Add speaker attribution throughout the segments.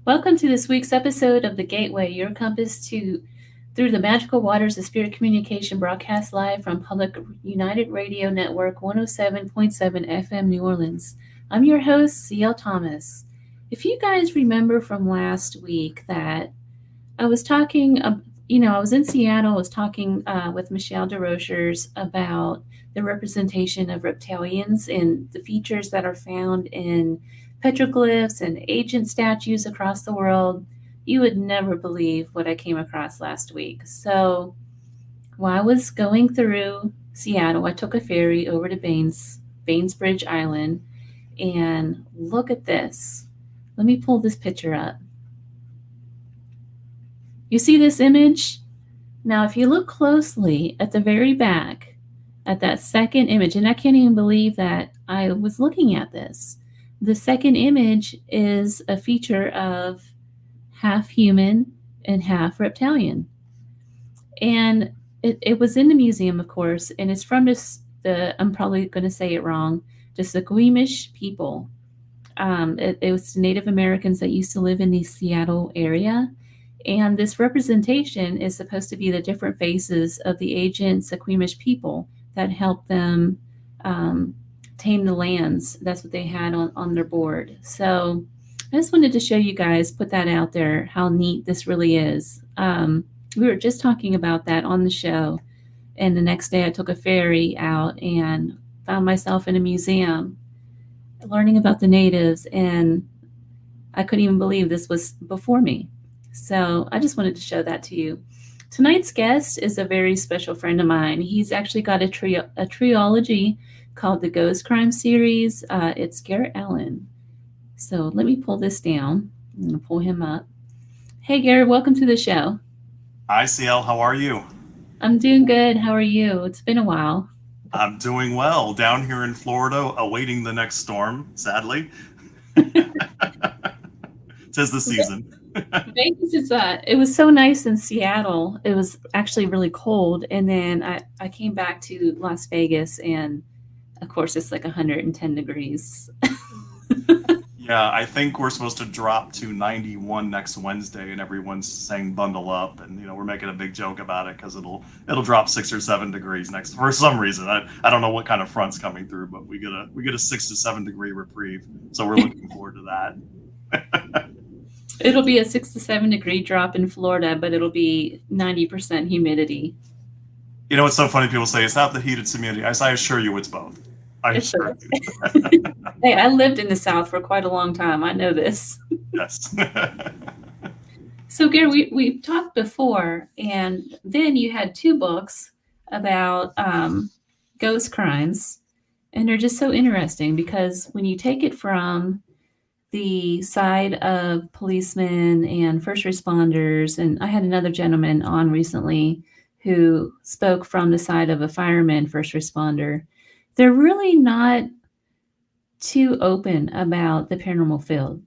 Speaker 1: Welcome to this week's episode of The Gateway, your compass to through the magical waters of spirit communication, broadcast live from Public United Radio Network 107.7 FM New Orleans. I'm your host, CL Thomas. If you guys remember from last week that I was talking, I was in Seattle, I was talking with Michelle DeRochers about the representation of reptilians and the features that are found in petroglyphs and ancient statues across the world. You would never believe what I came across last week. So while I was going through Seattle, I took a ferry over to Bainesbridge Island, and look at this. Let me pull this picture up. You see this image? Now, if you look closely at the very back, at that second image, and I can't even believe that I was looking at this. The second image is a feature of half human and half reptilian. And it was in the museum, of course, and it's from I'm probably going to say it wrong, the Squamish people. It was Native Americans that used to live in the Seattle area. And this representation is supposed to be the different faces of the ancient Squamish people that helped them tame the lands. That's what they had on their board. So I just wanted to show you guys, put that out there, how neat this really is. We were just talking about that on the show. And the next day I took a ferry out and found myself in a museum learning about the natives. And I couldn't even believe this was before me. So I just wanted to show that to you. Tonight's guest is a very special friend of mine. He's actually got a trilogy called the Ghost Crime series. It's Gare Allen. So let me pull this down. I'm going to pull him up. Hey, Gare, welcome to the show.
Speaker 2: Hi, CL. How are you?
Speaker 1: I'm doing good. How are you? It's been a while.
Speaker 2: I'm doing well. Down here in Florida, awaiting the next storm, sadly. Tis the season.
Speaker 1: Vegas is it was so nice in Seattle. It was actually really cold. And then I came back to Las Vegas, and of course it's like 110 degrees.
Speaker 2: Yeah, I think we're supposed to drop to 91 next Wednesday, and everyone's saying bundle up, and we're making a big joke about it because it'll drop 6 or 7 degrees next for some reason. I don't know what kind of front's coming through, but we get a 6 to 7 degree reprieve, so we're looking forward to that.
Speaker 1: It'll be a 6 to 7 degree drop in Florida, but it'll be 90% humidity.
Speaker 2: It's so funny. People say it's not the heat, it's humidity. I assure you, it's both. I
Speaker 1: It's
Speaker 2: assure
Speaker 1: a, hey, I lived in the South for quite a long time. I know this.
Speaker 2: Yes.
Speaker 1: So, Gary, we talked before, and then you had two books about ghost crimes, and they're just so interesting because when you take it from the side of policemen and first responders, and I had another gentleman on recently who spoke from the side of a fireman first responder. They're really not too open about the paranormal field.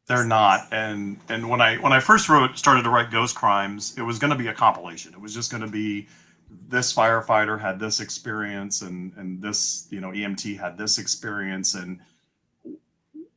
Speaker 2: They're not. And when I first started to write Ghost Crimes, it was going to be a compilation. It was just going to be this firefighter had this experience, and this EMT had this experience. And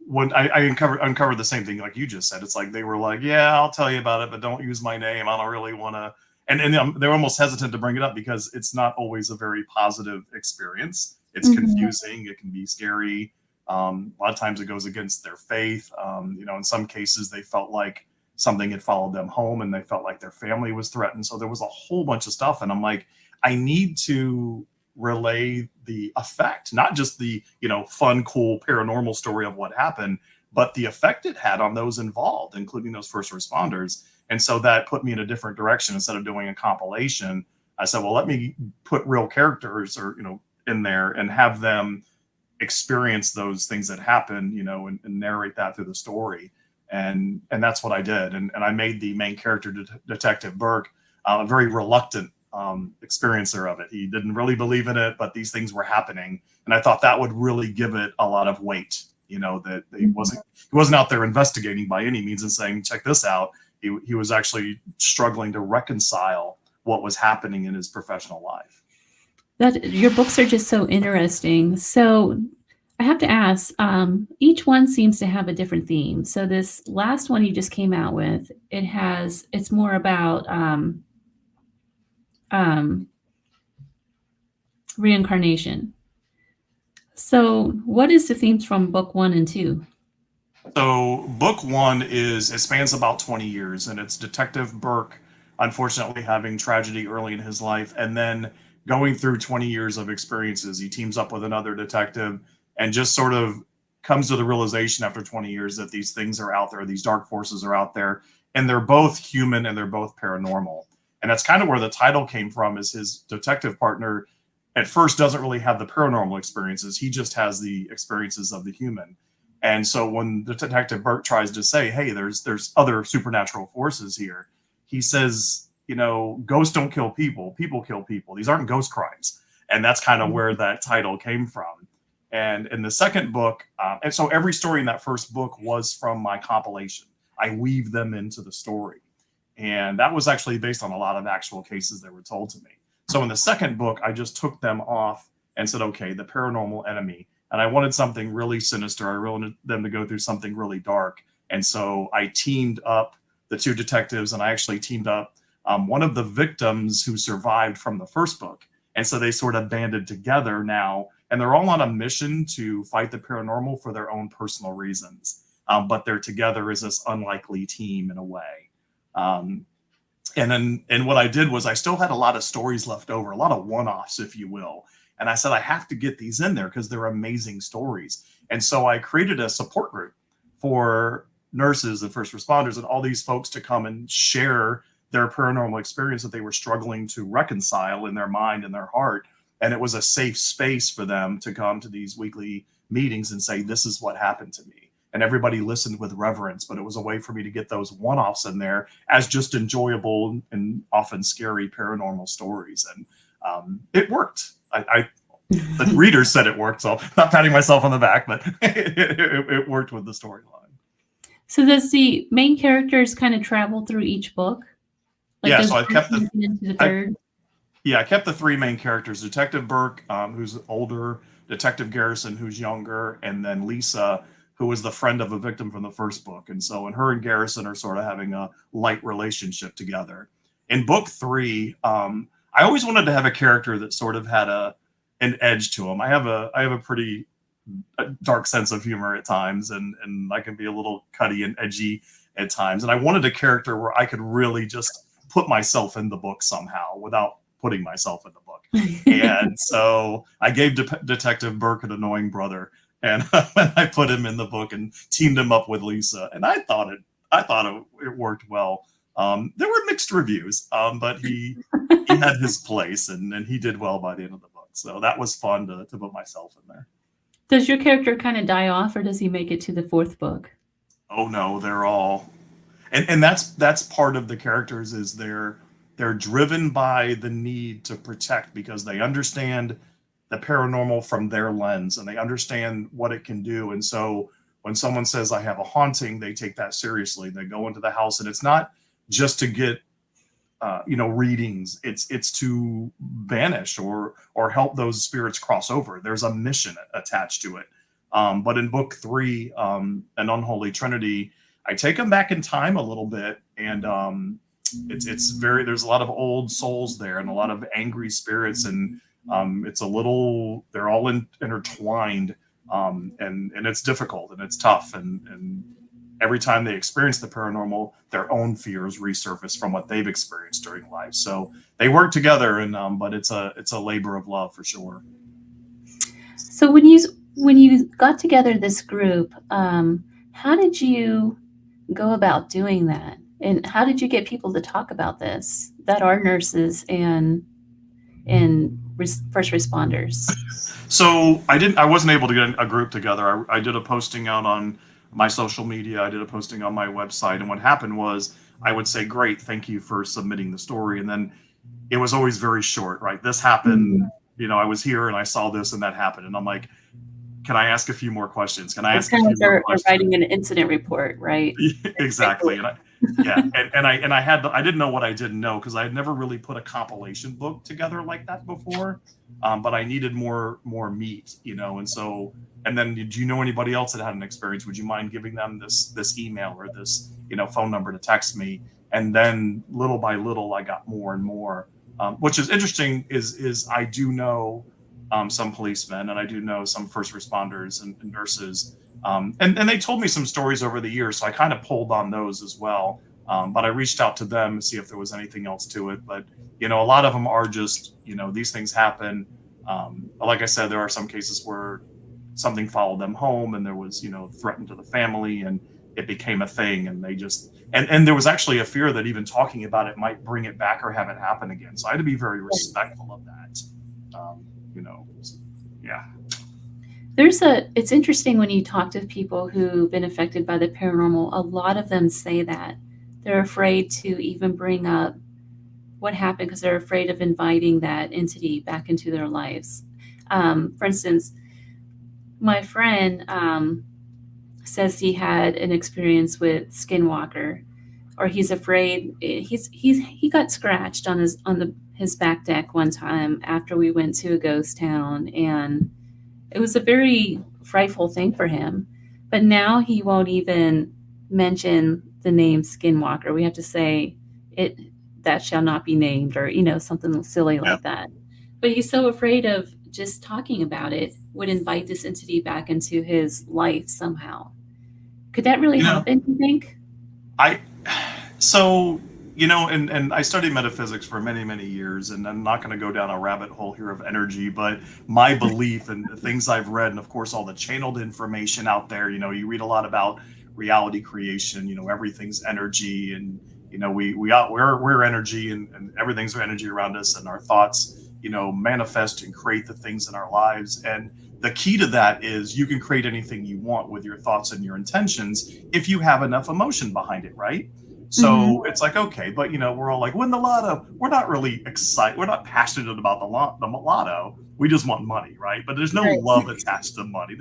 Speaker 2: when I uncovered the same thing like you just said, it's like they were like, yeah, I'll tell you about it, but don't use my name. I don't really want to. And they're almost hesitant to bring it up because it's not always a very positive experience. It's confusing. It can be scary. A lot of times it goes against their faith. In some cases they felt like something had followed them home, and they felt like their family was threatened. So there was a whole bunch of stuff. And I'm like, I need to relay the effect, not just the, fun, cool paranormal story of what happened, but the effect it had on those involved, including those first responders. And so that put me in a different direction. Instead of doing a compilation, I said, well, let me put real characters in there and have them experience those things that happen, and narrate that through the story. And that's what I did. And I made the main character, Detective Burke, a very reluctant experiencer of it. He didn't really believe in it, but these things were happening. And I thought that would really give it a lot of weight, that he wasn't out there investigating by any means and saying, check this out. He was actually struggling to reconcile what was happening in his professional life.
Speaker 1: That your books are just so interesting. So I have to ask, each one seems to have a different theme. So this last one you just came out with, it's more about um, reincarnation. So what is the themes from book 1 and 2?
Speaker 2: So book one it spans about 20 years, and it's Detective Burke, unfortunately having tragedy early in his life, and then going through 20 years of experiences. He teams up with another detective and just sort of comes to the realization after 20 years that these things are out there, these dark forces are out there, and they're both human and they're both paranormal. And that's kind of where the title came from, is his detective partner at first doesn't really have the paranormal experiences. He just has the experiences of the human. And so when the detective Burt tries to say, "Hey, there's other supernatural forces here," he says, "Ghosts don't kill people. People kill people. These aren't ghost crimes." And that's kind of where that title came from. And in the second book, and so every story in that first book was from my compilation. I weave them into the story, and that was actually based on a lot of actual cases that were told to me. So in the second book, I just took them off and said, "Okay, the paranormal enemy." And I wanted something really sinister. I wanted them to go through something really dark. And so I teamed up the two detectives, and I actually teamed up one of the victims who survived from the first book. And so they sort of banded together now, and they're all on a mission to fight the paranormal for their own personal reasons. But they're together as this unlikely team in a way. Um, and what I did was I still had a lot of stories left over, a lot of one-offs, if you will. And I said, I have to get these in there because they're amazing stories. And so I created a support group for nurses and first responders and all these folks to come and share their paranormal experience that they were struggling to reconcile in their mind and their heart. And it was a safe space for them to come to these weekly meetings and say, "This is what happened to me." And everybody listened with reverence, but it was a way for me to get those one-offs in there as just enjoyable and often scary paranormal stories. And it worked. The readers said it worked, so I'm not patting myself on the back, but it worked with the storyline.
Speaker 1: So does the main characters kind of travel through each book? Like
Speaker 2: Yeah,
Speaker 1: does
Speaker 2: so I kept
Speaker 1: into the third?
Speaker 2: I kept the three main characters: Detective Burke, who's older, Detective Garrison, who's younger, and then Lisa, who was the friend of a victim from the first book. And so, and her and Garrison are sort of having a light relationship together. In book three, I always wanted to have a character that sort of had an edge to him. I have a pretty dark sense of humor at times, and I can be a little cutty and edgy at times. And I wanted a character where I could really just put myself in the book somehow without putting myself in the book. And so I gave Detective Burke an annoying brother, and I put him in the book and teamed him up with Lisa. And I thought it worked well. There were mixed reviews, but he had his place, and he did well by the end of the book. So that was fun to put myself in there.
Speaker 1: Does your character kind of die off, or does he make it to the fourth book?
Speaker 2: Oh no, they're all, and that's part of the characters, is they're driven by the need to protect because they understand the paranormal from their lens and they understand what it can do. And so when someone says, "I have a haunting," they take that seriously. They go into the house, and it's not just to get readings. It's to banish or help those spirits cross over. There's a mission attached to it. But in book three, an unholy trinity, I take them back in time a little bit, and it's very, there's a lot of old souls there and a lot of angry spirits, and it's a little, they're all intertwined, and it's difficult and it's tough, and every time they experience the paranormal, their own fears resurface from what they've experienced during life. So they work together, and but it's a labor of love for sure.
Speaker 1: So when you got together this group, how did you go about doing that? And how did you get people to talk about this that are nurses and first responders?
Speaker 2: So I wasn't able to get a group together. I did a posting out on my social media. I did a posting on my website. And what happened was I would say, "Great, thank you for submitting the story." And then it was always very short, right? "This happened, I was here and I saw this and that happened." And I'm like, "Can I ask a few more questions? Can I
Speaker 1: It's
Speaker 2: ask a
Speaker 1: kind of
Speaker 2: few
Speaker 1: like
Speaker 2: more
Speaker 1: they're
Speaker 2: questions?"
Speaker 1: writing an incident report, right?
Speaker 2: Exactly. Yeah, I didn't know what I didn't know because I had never really put a compilation book together like that before. But I needed more meat, and so And then, do you know anybody else that had an experience? Would you mind giving them this email or this phone number to text me? And then little by little, I got more and more. Which is interesting. Is I do know some policemen, and I do know some first responders and nurses, and they told me some stories over the years. So I kind of pulled on those as well. But I reached out to them to see if there was anything else to it. But a lot of them are just these things happen. Like I said, there are some cases where something followed them home, and there was threatened to the family, and it became a thing, and they just and there was actually a fear that even talking about it might bring it back or have it happen again. So I had to be very respectful of that. Yeah.
Speaker 1: It's interesting when you talk to people who've been affected by the paranormal, a lot of them say that they're afraid to even bring up what happened because they're afraid of inviting that entity back into their lives. For instance, my friend says he had an experience with Skinwalker, or he's afraid. He got scratched on his back deck one time after we went to a ghost town, and it was a very frightful thing for him. But now he won't even mention the name Skinwalker. We have to say it that shall not be named, or something silly like that. But he's so afraid of just talking about it would invite this entity back into his life somehow. Could that really happen, you think?
Speaker 2: And I studied metaphysics for many, many years, and I'm not going to go down a rabbit hole here of energy, but my belief and the things I've read, and of course, all the channeled information out there, you read a lot about reality creation, everything's energy, and, we're energy, and everything's energy around us, and our thoughts, manifest and create the things in our lives. And the key to that is you can create anything you want with your thoughts and your intentions if you have enough emotion behind it, right? So it's like, okay, but we're all like, win the lotto. We're not really excited. We're not passionate about the lotto. We just want money, right? But there's no love attached to money.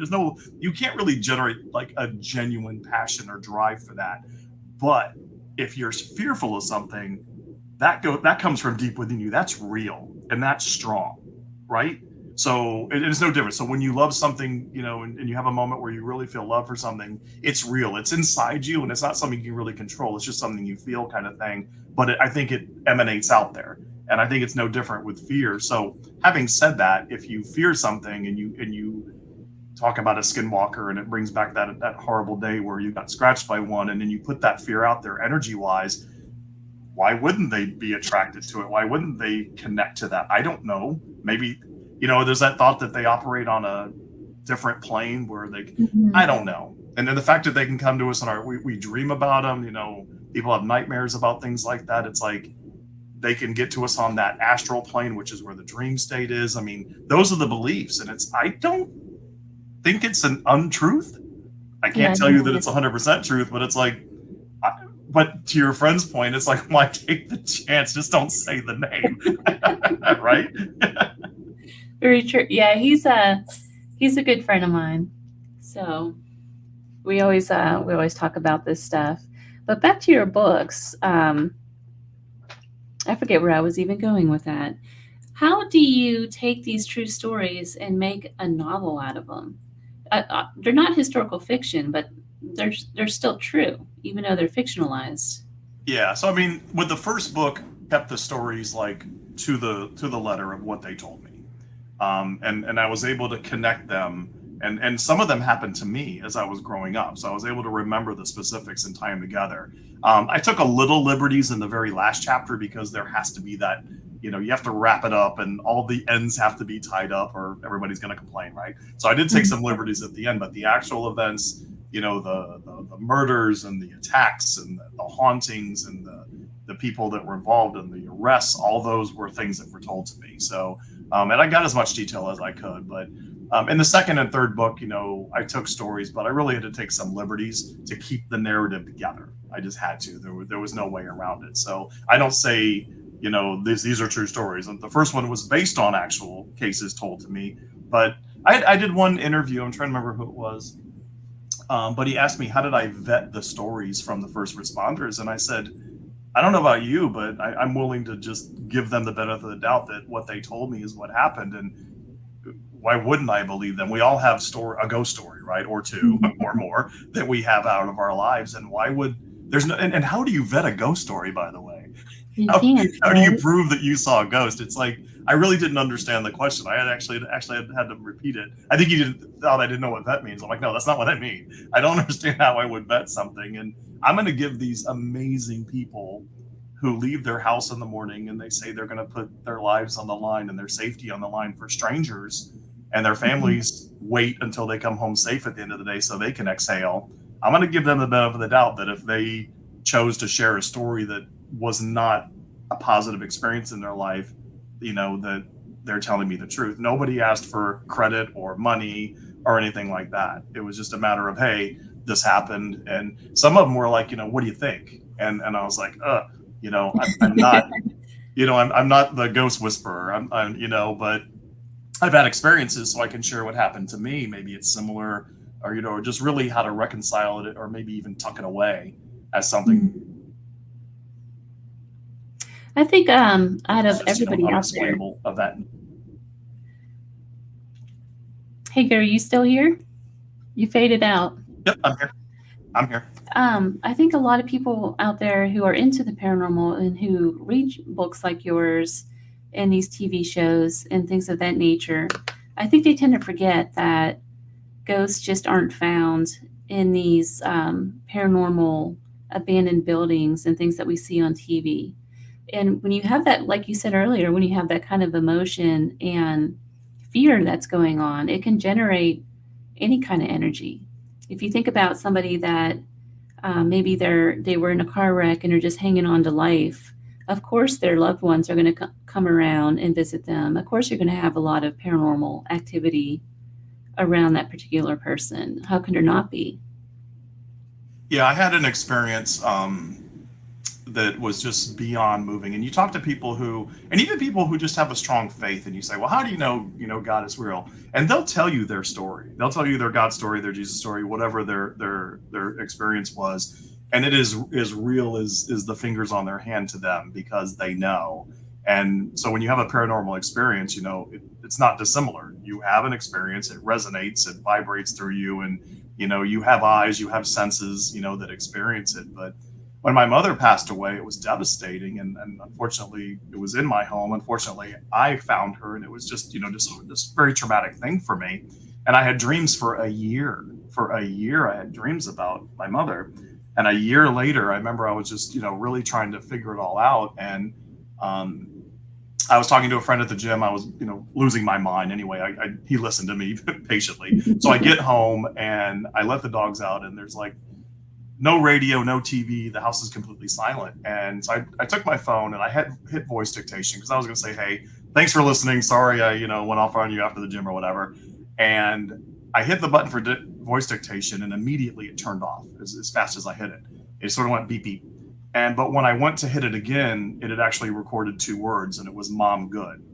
Speaker 2: You can't really generate like a genuine passion or drive for that. But if you're fearful of something, that comes from deep within you. That's real and that's strong, right? So it is no different. So when you love something, and you have a moment where you really feel love for something, it's real. It's inside you, and it's not something you can really control. It's just something you feel, kind of thing. But I think it emanates out there, and I think it's no different with fear. So having said that, if you fear something and you talk about a skinwalker and it brings back that horrible day where you got scratched by one, and then you put that fear out there energy wise, why wouldn't they be attracted to it? Why wouldn't they connect to that? I don't know. Maybe. There's that thought that they operate on a different plane where I don't know. And then the fact that they can come to us and we dream about them, people have nightmares about things like that. It's like they can get to us on that astral plane, which is where the dream state is. I mean, those are the beliefs. And I don't think it's an untruth. I can't tell you that it's 100% truth, but it's like, but to your friend's point, it's like, why take the chance? Just don't say the name. Right?
Speaker 1: Very true. Yeah, he's a good friend of mine. So we always talk about this stuff. But back to your books, I forget where I was even going with that. How do you take these true stories and make a novel out of them? They're not historical fiction, but they're still true, even though they're fictionalized.
Speaker 2: Yeah. So I mean, with the first book, kept the stories like to the letter of what they told me. And I was able to connect them, and some of them happened to me as I was growing up. So I was able to remember the specifics and tie them together. I took a little liberties in the very last chapter because there has to be that, you have to wrap it up and all the ends have to be tied up or everybody's going to complain, right? So I did take some liberties at the end, but the actual events, the murders and the attacks and the hauntings and the people that were involved in the arrests, all those were things that were told to me. So and I got as much detail as I could, but in the second and third book, I took stories, but I really had to take some liberties to keep the narrative together. I just had to. There was no way around it. So I don't say, these are true stories. And the first one was based on actual cases told to me. But I did one interview. I'm trying to remember who it was. But he asked me, how did I vet the stories from the first responders? And I said, I don't know about you, but I'm willing to just give them the benefit of the doubt that what they told me is what happened. And why wouldn't I believe them? We all have a ghost story, right? Or two or more that we have out of our lives. And why would there's no, and how do you vet a ghost story, by the way?
Speaker 1: You
Speaker 2: how,
Speaker 1: can't,
Speaker 2: how do you
Speaker 1: right?
Speaker 2: prove that you saw a ghost? It's like, I really didn't understand the question. I had actually had to repeat it. I think you thought I didn't know what vet means. I'm like, no, that's not what I mean. I don't understand how I would vet something. And I'm going to give these amazing people who leave their house in the morning and they say they're going to put their lives on the line and their safety on the line for strangers, and their
Speaker 1: Mhm.
Speaker 2: families wait until they come home safe at the end of the day so they can exhale. I'm going to give them the benefit of the doubt that if they chose to share a story that was not a positive experience in their life, that they're telling me the truth. Nobody asked for credit or money or anything like that. It was just a matter of, hey, this happened. And some of them were like, what do you think? And I was like, I'm not, I'm not the ghost whisperer. But I've had experiences so I can share what happened to me. Maybe it's similar, or just really how to reconcile it, or maybe even tuck it away as something
Speaker 1: I think out
Speaker 2: that's
Speaker 1: of
Speaker 2: just,
Speaker 1: everybody out there.
Speaker 2: unexplainable event.
Speaker 1: Hey, Gary, you still here? You faded out.
Speaker 2: Yep, I'm here. I'm here.
Speaker 1: I think a lot of people out there who are into the paranormal and who read books like yours and these TV shows and things of that nature, I think they tend to forget that ghosts just aren't found in these paranormal abandoned buildings and things that we see on TV. And when you have that, like you said earlier, when you have that kind of emotion and fear that's going on, it can generate any kind of energy. If you think about somebody that maybe they were in a car wreck and are just hanging on to life, of course their loved ones are going to come around and visit them. Of course you're going to have a lot of paranormal activity around that particular person. How can there not be?
Speaker 2: Yeah, I had an experience that was just beyond moving. And you talk to people and even people who just have a strong faith, and you say, well, how do God is real? And they'll tell you their story. They'll tell you their God story, their Jesus story, whatever their experience was. And it is as real as the fingers on their hand to them, because they know. And so when you have a paranormal experience, it's not dissimilar. You have an experience, it resonates, it vibrates through you, and you have eyes, you have senses, that experience it. But when my mother passed away, it was devastating, and unfortunately, it was in my home. Unfortunately, I found her, and it was just just this very traumatic thing for me. And I had dreams for a year. For a year, I had dreams about my mother, and a year later, I remember I was just really trying to figure it all out. And um, I was talking to a friend at the gym. I was, losing my mind. Anyway, he listened to me patiently. So I get home and I let the dogs out, and there's like no radio, no TV. The house is completely silent. And so I took my phone and I had hit voice dictation, because I was going to say, hey, thanks for listening. Sorry, I, went off on you after the gym or whatever. And I hit the button for voice dictation, and immediately it turned off as fast as I hit it. It sort of went beep, beep. But when I went to hit it again, it had actually recorded 2 words, and it was "Mom good."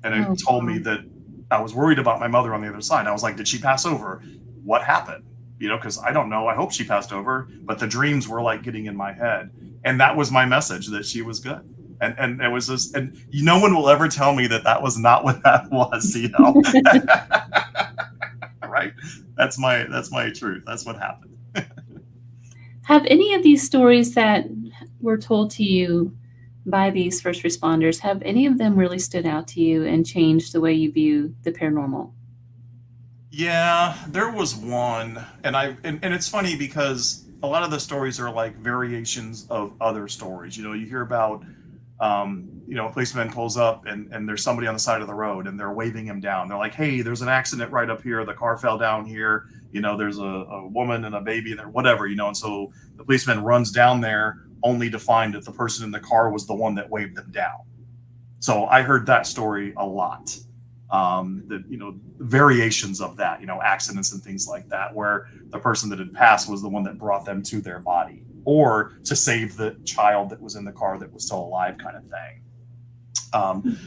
Speaker 2: And it
Speaker 1: Oh,
Speaker 2: told me that I was worried about my mother on the other side. I was like, did she pass over? What happened? Because I don't know. I hope she passed over, but the dreams were like getting in my head, and that was my message, that she was good. And it was just, and no one will ever tell me that was not what that was. Right? That's my truth. That's what happened.
Speaker 1: have any of these stories that were told to you by these first responders, have any of them really stood out to you and changed the way you view the paranormal?
Speaker 2: Yeah, there was one, and it's funny because a lot of the stories are like variations of other stories. You hear about, a policeman pulls up, and there's somebody on the side of the road, and they're waving him down. They're like, hey, there's an accident right up here. The car fell down here. There's a woman and a baby there, whatever. And so the policeman runs down there only to find that the person in the car was the one that waved them down. So I heard that story a lot. Variations of that, accidents and things like that, where the person that had passed was the one that brought them to their body, or to save the child that was in the car that was still alive, kind of thing.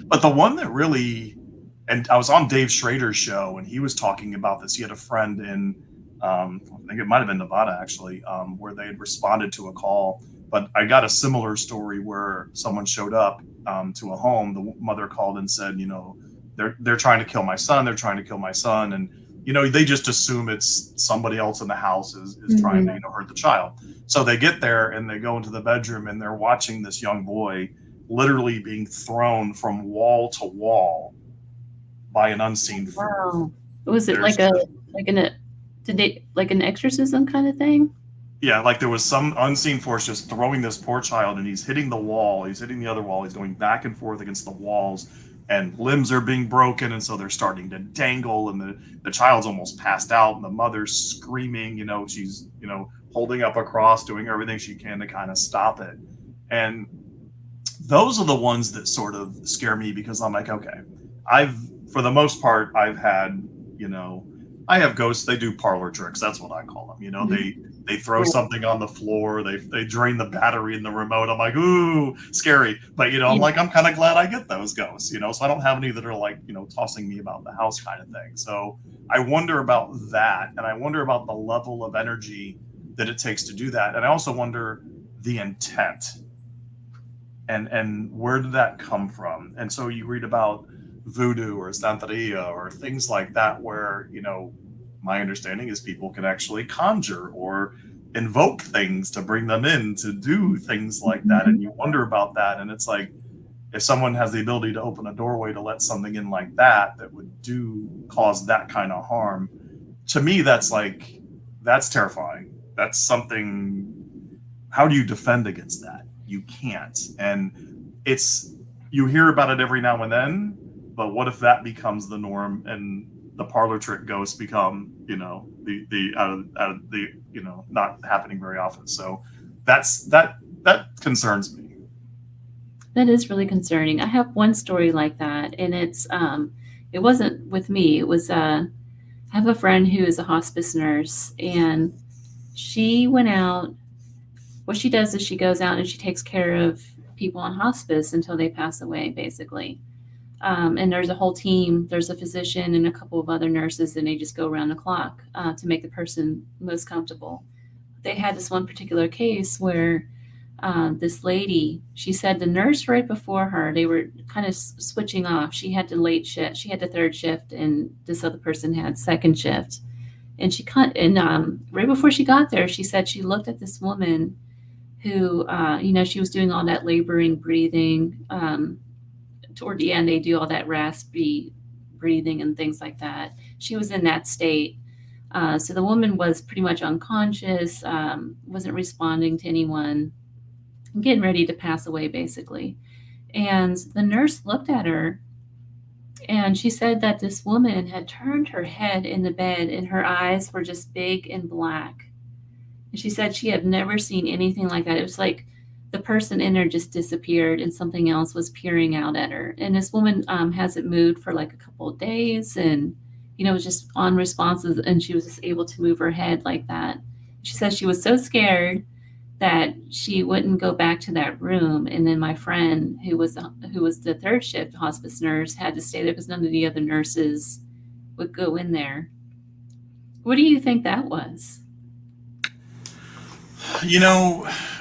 Speaker 2: But the one that really, and I was on Dave Schrader's show, and he was talking about this. He had a friend in, I think it might have been Nevada, actually, where they had responded to a call. But I got a similar story where someone showed up to a home. The mother called and said, they're trying to kill my son. They're trying to kill my son, and they just assume it's somebody else in the house is trying to hurt the child. So they get there and they go into the bedroom and they're watching this young boy literally being thrown from wall to wall by an unseen force.
Speaker 1: Wow. Was it like an exorcism kind of thing?
Speaker 2: Yeah, like there was some unseen force just throwing this poor child, and he's hitting the wall, he's hitting the other wall, he's going back and forth against the walls, and limbs are being broken, and so they're starting to dangle, and the child's almost passed out, and the mother's screaming, she's, holding up a cross, doing everything she can to kind of stop it. And those are the ones that sort of scare me, because I'm like, okay, for the most part, I've had, I have ghosts, they do parlor tricks. That's what I call them. They throw something on the floor, they drain the battery in the remote. I'm like, ooh, scary. But, I'm like, I'm kind of glad I get those ghosts, so I don't have any that are like, tossing me about the house kind of thing. So I wonder about that. And I wonder about the level of energy that it takes to do that. And I also wonder the intent and where did that come from? And so you read about voodoo or santeria or things like that, where, my understanding is people can actually conjure or invoke things to bring them in to do things like that. And you wonder about that. And it's like, if someone has the ability to open a doorway to let something in like that would cause that kind of harm, to me, that's terrifying. That's something, how do you defend against that? You can't. And you hear about it every now and then, but what if that becomes the norm and the parlor trick ghosts become, not happening very often. So that concerns me.
Speaker 1: That is really concerning. I have one story like that, and it wasn't with me. It was I have a friend who is a hospice nurse, and she went out. What she does is she goes out and she takes care of people on hospice until they pass away, basically. And there's a whole team. There's a physician and a couple of other nurses, and they just go around the clock to make the person most comfortable. They had this one particular case where this lady, she said the nurse right before her, they were kind of switching off. She had the late shift, she had the third shift, and this other person had second shift. And right before she got there, she said she looked at this woman who, she was doing all that laboring breathing. Toward the end, they do all that raspy breathing and things like that. She was in that state. So the woman was pretty much unconscious, wasn't responding to anyone, getting ready to pass away, basically. And the nurse looked at her, and she said that this woman had turned her head in the bed, and her eyes were just big and black. And she said she had never seen anything like that. It was like the person in her just disappeared and something else was peering out at her. And this woman hasn't moved for like a couple of days, and was just unresponsive, and she was just able to move her head like that. She says she was so scared that she wouldn't go back to that room. And then my friend, who was the third shift hospice nurse, had to stay there because none of the other nurses would go in there. What do you think that was?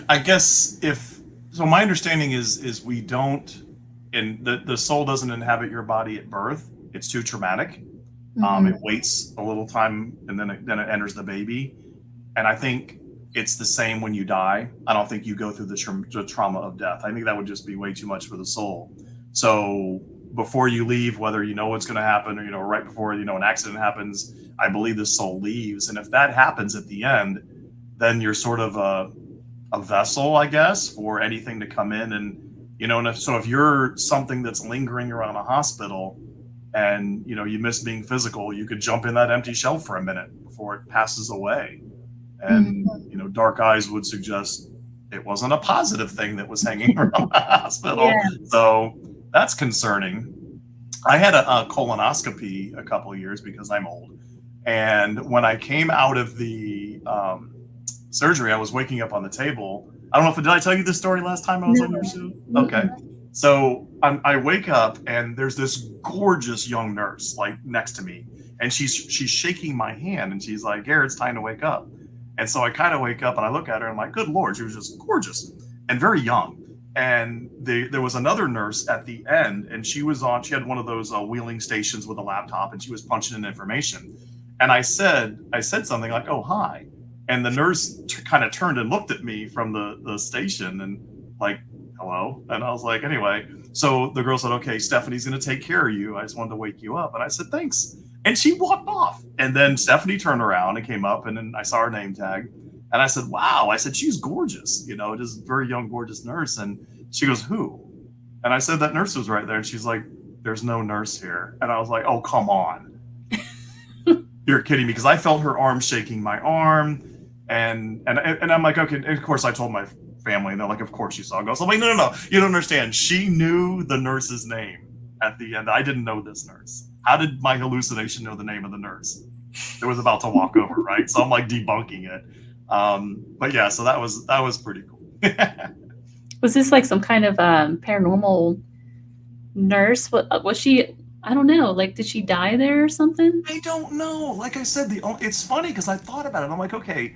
Speaker 2: I guess my understanding is we don't, and the soul doesn't inhabit your body at birth. It's too traumatic. It waits a little time, and then it enters the baby. And I think it's the same when you die. I don't think you go through the trauma of death. I think that would just be way too much for the soul. So before you leave, whether you know what's going to happen or, right before, an accident happens, I believe the soul leaves. And if that happens at the end, then you're sort of a vessel, I guess, for anything to come in. And, and if you're something that's lingering around a hospital and, you miss being physical, you could jump in that empty shell for a minute before it passes away. And, dark eyes would suggest it wasn't a positive thing that was hanging around the hospital. Yeah. So that's concerning. I had a colonoscopy a couple of years because I'm old. And when I came out of the surgery, I was waking up on the table. I don't know did I tell you this story last time I was on your show? Okay. So I wake up and there's this gorgeous young nurse like next to me. And she's shaking my hand and she's like, Gare, it's time to wake up. And so I kind of wake up and I look at her and I'm like, good Lord, she was just gorgeous and very young. And there was another nurse at the end, and she had one of those wheeling stations with a laptop, and she was punching in information. And I said something like, "Oh, hi," and the nurse kind of turned and looked at me from the station and like, "Hello," and I was like, "Anyway." So the girl said, "Okay, Stephanie's going to take care of you. I just wanted to wake you up," and I said, "Thanks," and she walked off. And then Stephanie turned around and came up, and then I saw her name tag. And I said, "Wow." I said, "She's gorgeous, just very young, gorgeous nurse." And she goes, "Who?" And I said, "That nurse was right there." And she's like, "There's no nurse here." And I was like, "Oh, come on." You're kidding me. Because I felt her arm shaking my arm. And I'm like, okay. And of course, I told my family, and they're like, "Of course you saw a ghost." I'm like, no. You don't understand. She knew the nurse's name at the end. I didn't know this nurse. How did my hallucination know the name of the nurse that was about to walk over, right? So I'm like debunking it. But yeah, so that was pretty cool.
Speaker 1: Was this like some kind of paranormal nurse? What was she? I don't know. Like, did she die there or something?
Speaker 2: I don't know. Like I said, it's funny because I thought about it. I'm like, okay,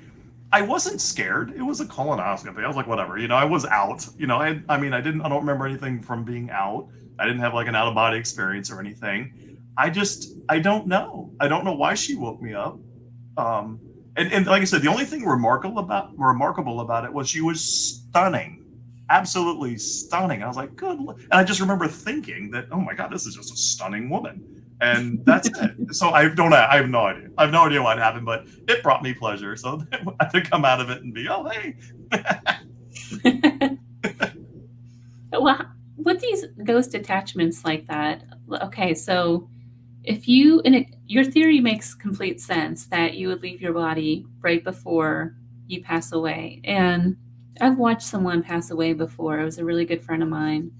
Speaker 2: I wasn't scared. It was a colonoscopy. I was like, whatever. I was out. I don't remember anything from being out. I didn't have like an out of body experience or anything. I don't know. I don't know why she woke me up. And like I said, the only thing remarkable about it was she was stunning, absolutely stunning. I was like, good. And I just remember thinking that, oh my God, this is just a stunning woman, and that's it. So I have no idea. I have no idea what happened, but it brought me pleasure. So I had to come out of it and be, oh hey.
Speaker 1: Well, with these ghost attachments like that, okay, so if you your theory makes complete sense that you would leave your body right before you pass away. And I've watched someone pass away before. It was a really good friend of mine,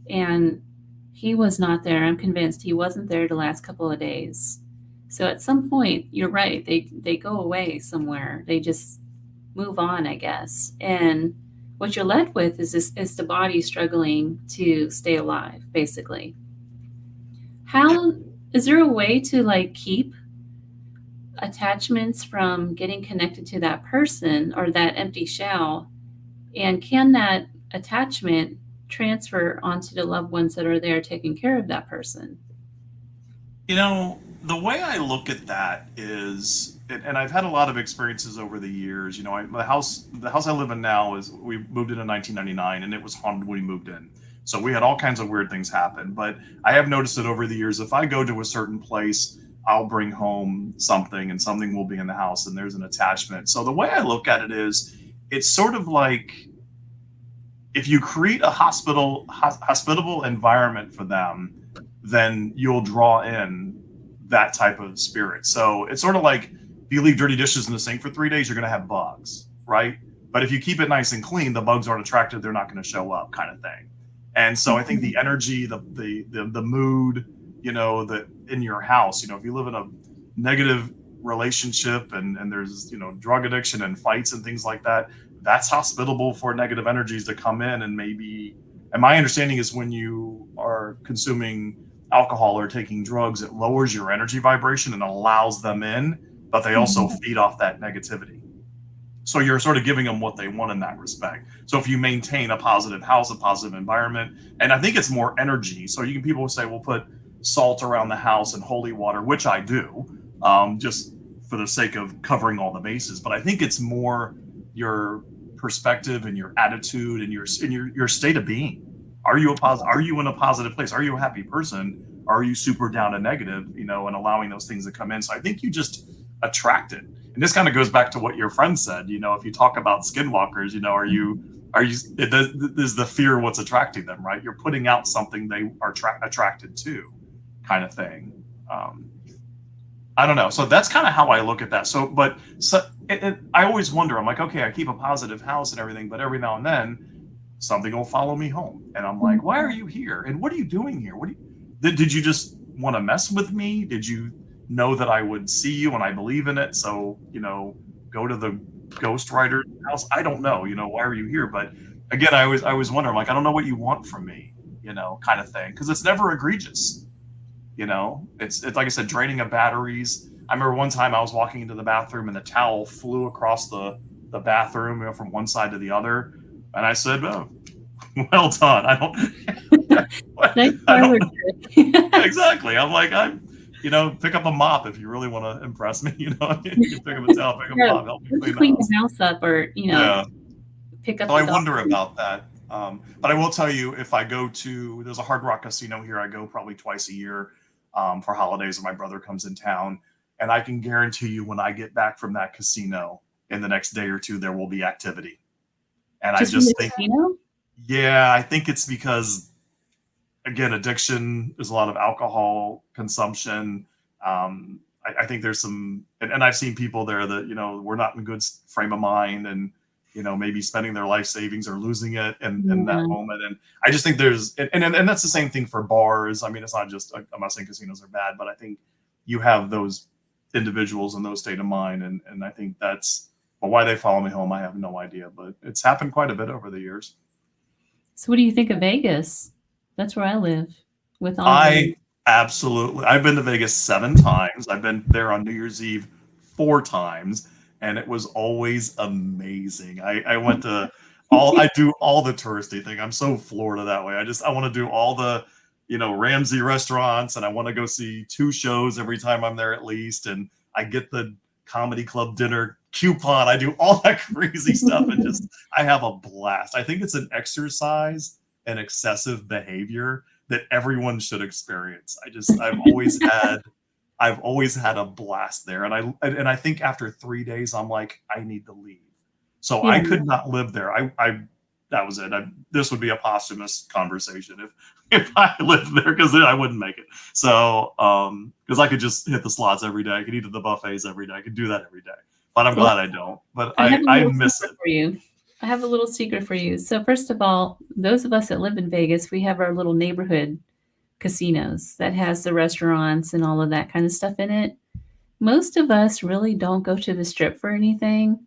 Speaker 1: and he was not there. I'm convinced he wasn't there the last couple of days. So at some point, you're right. They go away somewhere. They just move on, I guess. And what you're left with is the body struggling to stay alive, basically. How is there a way to like keep attachments from getting connected to that person or that empty shell? And can that attachment transfer onto the loved ones that are there taking care of that person?
Speaker 2: The way I look at that is, and I've had a lot of experiences over the years. The house I live in now we moved in 1999, and it was haunted when we moved in. So we had all kinds of weird things happen. But I have noticed that over the years, if I go to a certain place, I'll bring home something, and something will be in the house, and there's an attachment. So the way I look at it is, it's sort of like if you create a hospitable environment for them, then you'll draw in that type of spirit. So it's sort of like if you leave dirty dishes in the sink for 3 days, you're going to have bugs, right? But if you keep it nice and clean, the bugs aren't attracted. They're not going to show up, kind of thing. And so I think the energy, the mood, that in your house, if you live in a negative relationship and there's, drug addiction and fights and things like that, that's hospitable for negative energies to come in. And my understanding is when you are consuming alcohol or taking drugs, it lowers your energy vibration and allows them in, but they also feed off that negativity. So you're sort of giving them what they want in that respect. So if you maintain a positive house, a positive environment, and I think it's more energy. So people will say, we'll put salt around the house and holy water, which I do, just for the sake of covering all the bases. But I think it's more your perspective and your attitude and your state of being. Are you in a positive place? Are you a happy person? Are you super down and negative, and allowing those things to come in? So I think you just attract it. And this kind of goes back to what your friend said, if you talk about skinwalkers, is the fear what's attracting them, right? You're putting out something they are attracted to, kind of thing. I don't know. So that's kind of how I look at that. I always wonder, I'm like, okay, I keep a positive house and everything, but every now and then something will follow me home. And I'm like, why are you here? And what are you doing here? Did you just want to mess with me? Did you know that I would see you and I believe in it? So, go to the ghost writer's house. I don't know, why are you here? But again, I always wonder, I'm like, I don't know what you want from me, kind of thing. Cause it's never egregious. It's like I said, draining of batteries. I remember one time I was walking into the bathroom and the towel flew across the bathroom, from one side to the other. And I said, oh, Well done. I don't.
Speaker 1: Nice
Speaker 2: I don't.
Speaker 1: parlor trick.
Speaker 2: Exactly. I'm like, pick up a mop if you really want to impress me. You can pick up a towel, pick up a
Speaker 1: Yeah,
Speaker 2: mop, help me
Speaker 1: once you
Speaker 2: clean the
Speaker 1: clean
Speaker 2: house.
Speaker 1: the house up, or
Speaker 2: Yeah.
Speaker 1: pick
Speaker 2: So
Speaker 1: up
Speaker 2: I
Speaker 1: the dog.
Speaker 2: wonder about that. But I will tell you, if I go to, there's a Hard Rock casino here. I go probably twice a year for holidays when my brother comes in town. And I can guarantee you when I get back from that casino in the next day or two, there will be activity. And I
Speaker 1: Just from the
Speaker 2: just think,
Speaker 1: casino?
Speaker 2: yeah, I think it's because, again, addiction is a lot of alcohol consumption. I think there's some, and I've seen people there that, were not in good frame of mind and, maybe spending their life savings or losing it in that
Speaker 1: Yeah.
Speaker 2: moment. And I just think there's, and that's the same thing for bars. I mean, it's not just, I'm not saying casinos are bad, but I think you have those individuals in those state of mind. And I think that's, well, why they follow me home, I have no idea, but it's happened quite a bit over the years.
Speaker 1: So what do you think of Vegas? That's where I live with all the
Speaker 2: I absolutely. I've been to Vegas 7 times. I've been there on New Year's Eve 4 times, and it was always amazing. I went to all. I do all the touristy thing. I'm so Florida that way. I want to do all the, Ramsey restaurants, and I want to go see 2 shows every time I'm there at least. And I get the comedy club dinner coupon. I do all that crazy stuff, and just I have a blast. I think it's an exercise and excessive behavior that everyone should experience. I've always had a blast there. And I think after 3 days, I'm like, I need to leave. So I
Speaker 1: Yeah.
Speaker 2: could not live there. That was it. This would be a posthumous conversation if I lived there, because I wouldn't make it. So, because I could just hit the slots every day. I could eat at the buffets every day. I could do that every day. But I'm glad I don't. But
Speaker 1: I have a
Speaker 2: I
Speaker 1: little
Speaker 2: miss
Speaker 1: secret
Speaker 2: it.
Speaker 1: for you. I have a little secret for you. So first of all, those of us that live in Vegas, we have our little neighborhood casinos that has the restaurants and all of that kind of stuff in it. Most of us really don't go to the strip for anything.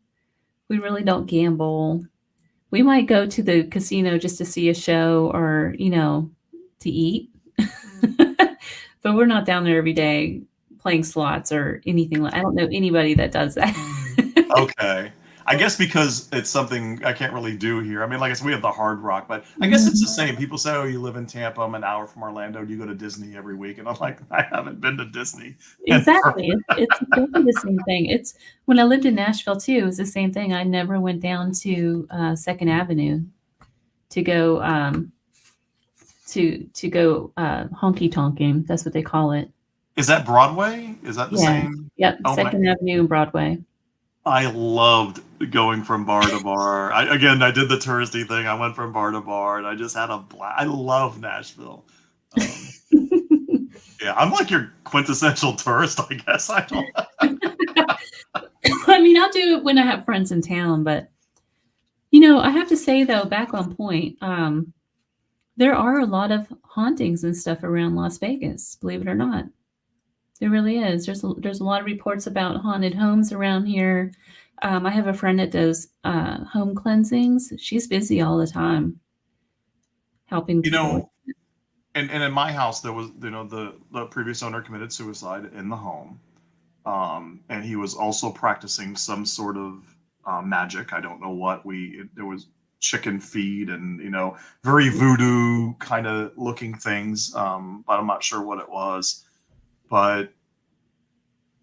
Speaker 1: We really don't gamble. We might go to the casino just to see a show or, to eat. But we're not down there every day playing slots or anything. I don't know anybody that does that.
Speaker 2: Okay. I guess because it's something I can't really do here. I mean, like I said, we have the Hard Rock, but I guess it's the same. People say, "Oh, you live in Tampa. I'm an hour from Orlando. Do you go to Disney every week?" And I'm like, I haven't been to Disney.
Speaker 1: Exactly. It's exactly the same thing. It's when I lived in Nashville too, it was the same thing. I never went down to Second Avenue to go to go honky tonking. That's what they call it.
Speaker 2: Is that Broadway? Is that the
Speaker 1: Yeah.
Speaker 2: same?
Speaker 1: Yep.
Speaker 2: Oh my!
Speaker 1: Second Avenue and Broadway.
Speaker 2: I loved going from bar to bar. I did the touristy thing. I went from bar to bar, and I just had a blast. I love Nashville. Yeah, I'm like your quintessential tourist, I guess. I don't.
Speaker 1: I mean, I'll do it when I have friends in town, but I have to say though, back on point, there are a lot of hauntings and stuff around Las Vegas, believe it or not. There really is. There's a lot of reports about haunted homes around here. I have a friend that does home cleansings. She's busy all the time helping
Speaker 2: You
Speaker 1: people with.
Speaker 2: know, and in my house there was, the previous owner committed suicide in the home, and he was also practicing some sort of magic. I don't know what. There was chicken feed and very voodoo kind of looking things, but I'm not sure what it was. But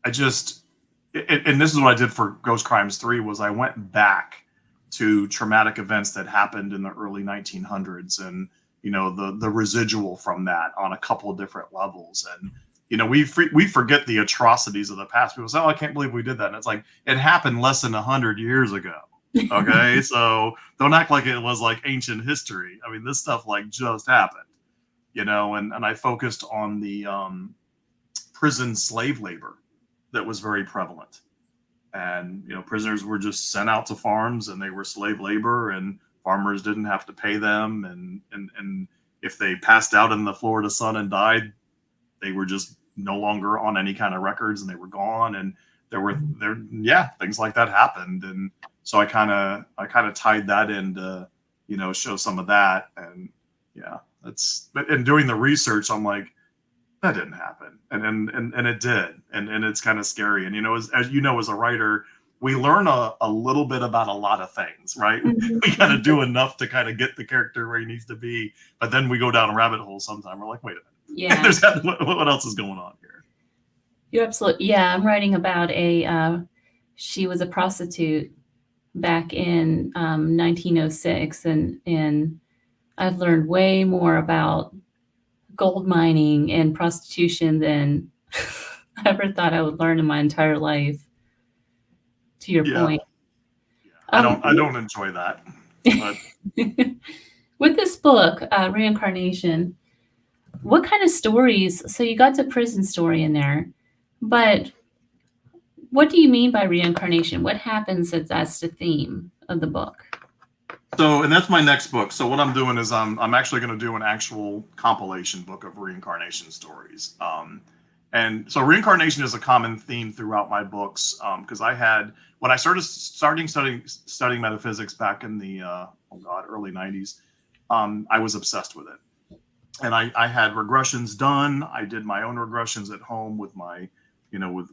Speaker 2: I just, and this is what I did for Ghost Crimes 3, was I went back to traumatic events that happened in the early 1900s, and the residual from that on a couple of different levels. And we forget the atrocities of the past. People say, "Oh, I can't believe we did that," and it's like, it happened less than 100 years ago. Okay, so don't act like it was like ancient history. I mean, this stuff like just happened. And I focused on the prison slave labor that was very prevalent. And prisoners were just sent out to farms, and they were slave labor, and farmers didn't have to pay them. And if they passed out in the Florida sun and died, they were just no longer on any kind of records, and they were gone. And things like that happened. And so I kind of tied that in to show some of that. And but in doing the research, I'm like, that didn't happen, and it did. And it's kind of scary. And as you know, as a writer, we learn a little bit about a lot of things, right?
Speaker 1: Mhm.
Speaker 2: We kind of do enough to kind of get the character where he needs to be, but then we go down a rabbit hole sometime. We're like, wait a minute,
Speaker 1: Yeah,
Speaker 2: what else is going on here?
Speaker 1: you're absolutely. Yeah, I'm writing about she was a prostitute back in 1906, and I've learned way more about gold mining and prostitution than I ever thought I would learn in my entire life. To your
Speaker 2: Yeah,
Speaker 1: point,
Speaker 2: yeah.
Speaker 1: um,
Speaker 2: I don't enjoy that, but
Speaker 1: with this book, Reincarnation, what kind of stories? So you got the prison story in there, but what do you mean by reincarnation? What happens if that's the theme of the book?
Speaker 2: so, and that's my next book. So what I'm doing is I'm actually going to do an actual compilation book of reincarnation stories. And so reincarnation is a common theme throughout my books, because I had when I studying metaphysics back in the early '90s, I was obsessed with it, and I had regressions done. I did my own regressions at home with my, with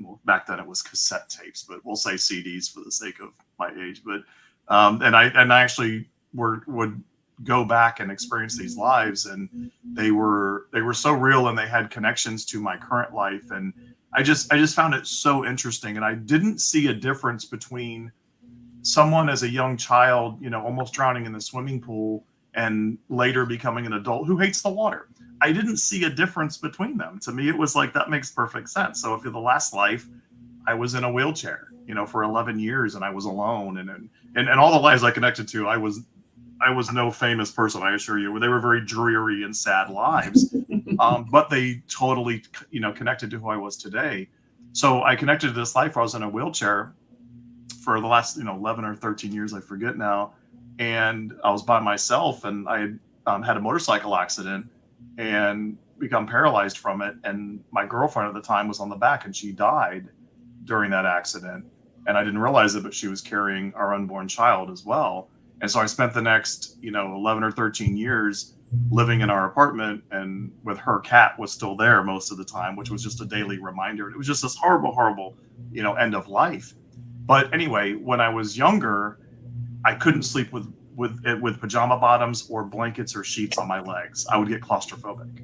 Speaker 2: well, back then it was cassette tapes, but we'll say CDs for the sake of my age. But and I actually would go back and experience these lives, and they were so real, and they had connections to my current life, and I just found it so interesting, and I didn't see a difference between someone as a young child, almost drowning in the swimming pool, and later becoming an adult who hates the water. I didn't see a difference between them. To me, it was like that makes perfect sense. So if you're the last life, I was in a wheelchair, for 11 years, and I was alone, and all the lives I connected to, I was no famous person, I assure you. They were very dreary and sad lives, but they totally, connected to who I was today. So I connected to this life where I was in a wheelchair for the last, 11 or 13 years, I forget now, and I was by myself, and I had a motorcycle accident and become paralyzed from it. And my girlfriend at the time was on the back, and she died during that accident. And I didn't realize it, but she was carrying our unborn child as well. And so I spent the next, 11 or 13 years living in our apartment, and with her cat was still there most of the time, which was just a daily reminder. It was just this horrible, horrible, end of life. But anyway, when I was younger, I couldn't sleep with pajama bottoms or blankets or sheets on my legs. I would get claustrophobic,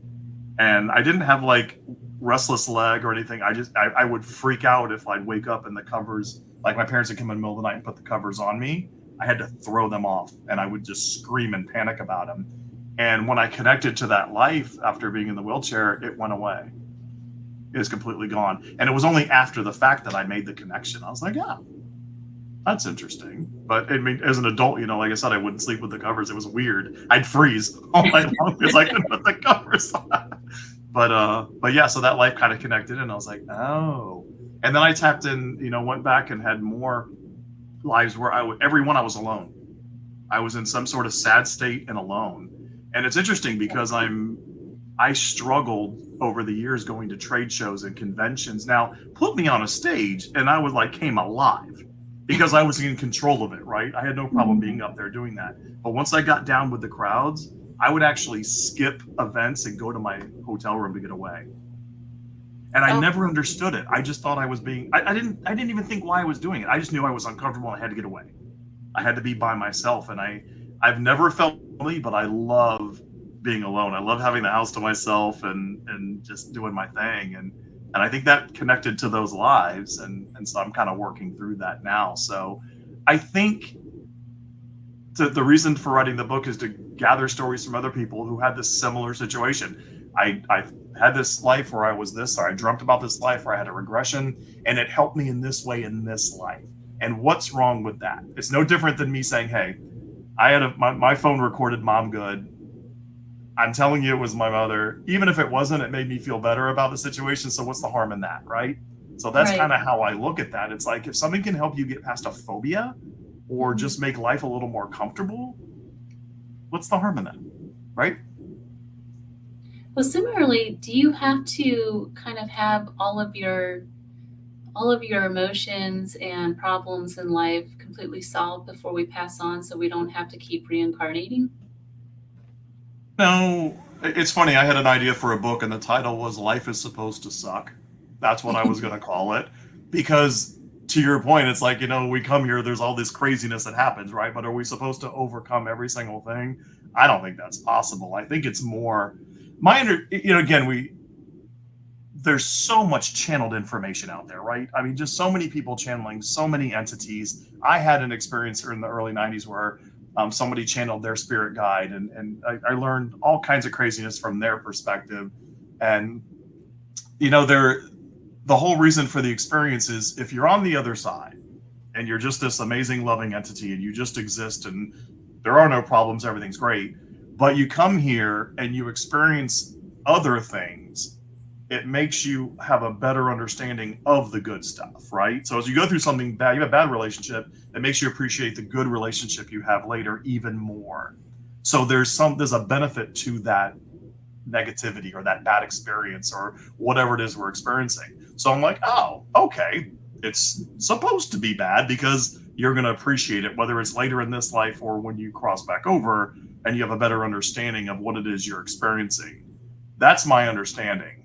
Speaker 2: and I didn't have like restless leg or anything. I would freak out if I'd wake up and the covers, like my parents would come in the middle of the night and put the covers on me. I had to throw them off, and I would just scream and panic about them. And when I connected to that life after being in the wheelchair, it went away. It was completely gone. And it was only after the fact that I made the connection. I was like, yeah, that's interesting. But I mean, as an adult, like I said, I wouldn't sleep with the covers. It was weird. I'd freeze all night long because I couldn't put the covers on. But yeah, so that life kind of connected, and I was like, oh. And then I tapped in, went back and had more lives where every one I was alone. I was in some sort of sad state and alone. And it's interesting because I struggled over the years going to trade shows and conventions. Now, put me on a stage and I would came alive because I was in control of it, right? I had no problem being up there doing that. But once I got down with the crowds, I would actually skip events and go to my hotel room to get away. And I never understood it. I just thought I was being, I didn't even think why I was doing it. I just knew I was uncomfortable and I had to get away. I had to be by myself. And I've never felt lonely, but I love being alone. I love having the house to myself and just doing my thing. And I think that connected to those lives. And so I'm kind of working through that now. So I think the reason for writing the book is to gather stories from other people who had this similar situation. I had this life where I was this, or I dreamt about this life where I had a regression, and it helped me in this way in this life. And what's wrong with that? It's no different than me saying, hey, I had my phone recorded Mom Good. I'm telling you it was my mother. Even if it wasn't, it made me feel better about the situation. So what's the harm in that, right? So that's kind of how I look at that. It's like if something can help you get past a phobia or just make life a little more comfortable, what's the harm in that, right?
Speaker 1: Well, similarly, do you have to kind of have all of your emotions and problems in life completely solved before we pass on so we don't have to keep reincarnating?
Speaker 2: No, it's funny. I had an idea for a book, and the title was "Life is Supposed to Suck." That's what I was going to call it, because to your point, it's like, we come here, there's all this craziness that happens, right? But are we supposed to overcome every single thing? I don't think that's possible. I think it's more again, there's so much channeled information out there, right? I mean, just so many people channeling so many entities. I had an experience in the early 90s where somebody channeled their spirit guide, and I learned all kinds of craziness from their perspective. And, the whole reason for the experience is if you're on the other side and you're just this amazing, loving entity and you just exist and there are no problems, everything's great, but you come here and you experience other things, it makes you have a better understanding of the good stuff, right? So as you go through something bad, you have a bad relationship, it makes you appreciate the good relationship you have later even more. So there's a benefit to that negativity or that bad experience or whatever it is we're experiencing. So I'm like, oh, okay, it's supposed to be bad because you're going to appreciate it, whether it's later in this life or when you cross back over and you have a better understanding of what it is you're experiencing. That's my understanding.